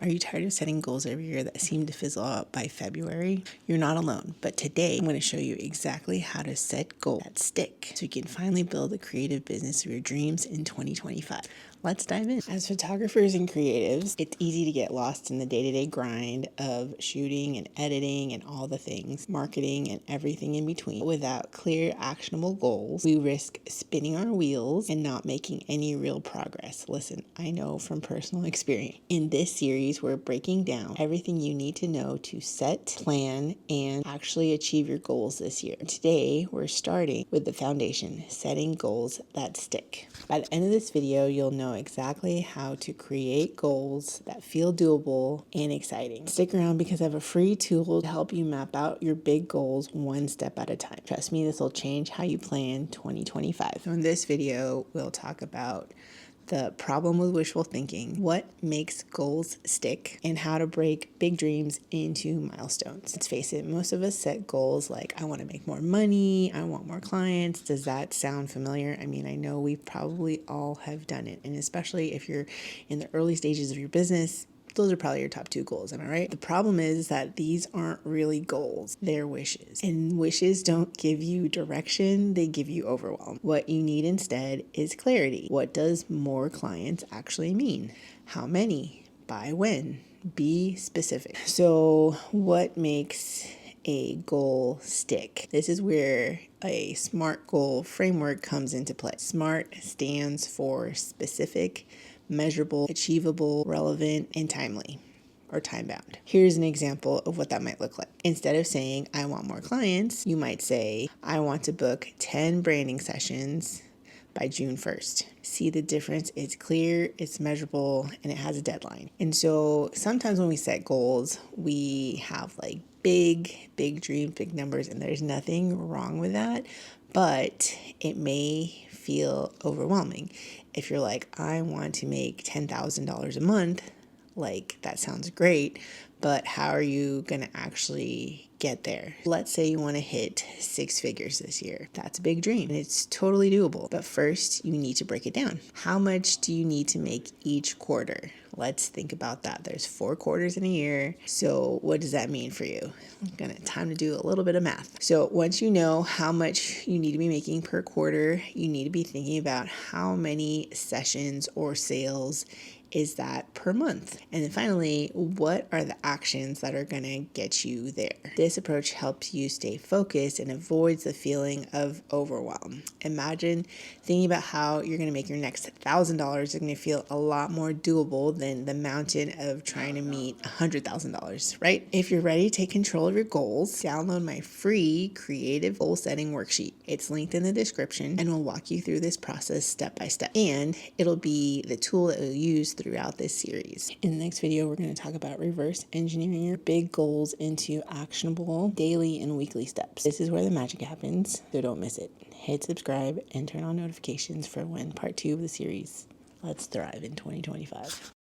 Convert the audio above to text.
Are you tired of setting goals every year that seem to fizzle out by February? You're not alone, but today I'm going to show you exactly how to set goals that stick so you can finally build the creative business of your dreams in 2025. Let's dive in. As photographers and creatives, it's easy to get lost in the day-to-day grind of shooting and editing and all the things, marketing and everything in between. Without clear, actionable goals, we risk spinning our wheels and not making any real progress. Listen, I know from personal experience. In this series, we're breaking down everything you need to know to set, plan, and actually achieve your goals this year. Today, we're starting with the foundation, setting goals that stick. By the end of this video, you'll know exactly how to create goals that feel doable and exciting. Stick around because I have a free tool to help you map out your big goals one step at a time. Trust me, this will change how you plan 2025. So in this video, we'll talk about the problem with wishful thinking, what makes goals stick, and how to break big dreams into milestones. Let's face it, most of us set goals like, I want to make more money, I want more clients. Does that sound familiar? I mean, I know we probably all have done it, and especially if you're in the early stages of your business, those are probably your top two goals, am I right? The problem is that these aren't really goals, they're wishes. And wishes don't give you direction, they give you overwhelm. What you need instead is clarity. What does more clients actually mean? How many? By when? Be specific. So what makes a goal stick? This is where a SMART goal framework comes into play. SMART stands for specific, measurable, achievable, relevant, and timely, or time-bound. Here's an example of what that might look like. Instead of saying, I want more clients, you might say, I want to book 10 branding sessions by June 1st. See the difference? It's clear, it's measurable, and it has a deadline. And so sometimes when we set goals, we have like big dreams, big numbers, and there's nothing wrong with that, but it may feel overwhelming. If you're like, I want to make $10,000 a month, like that sounds great, but how are you going to actually get there? Let's say you want to hit 6 figures this year. That's a big dream and it's totally doable. But first you need to break it down. How much do you need to make each quarter? Let's think about that. There's 4 quarters in a year. So what does that mean for you? Time to do a little bit of math. So once you know how much you need to be making per quarter, you need to be thinking about how many sessions or sales is that per month? And then finally, what are the actions that are going to get you there? This approach helps you stay focused and avoids the feeling of overwhelm. Imagine thinking about how you're going to make your next $1,000 is going to feel a lot more doable than the mountain of trying to meet $100,000, right? If you're ready to take control of your goals, download my free creative goal setting worksheet. It's linked in the description and we'll walk you through this process step by step. And it'll be the tool that you'll use throughout this series. In the next video, we're going to talk about reverse engineering your big goals into actionable daily and weekly steps. This is where the magic happens, so don't miss it. Hit subscribe and turn on notifications for when part 2 of the series. Let's thrive in 2025.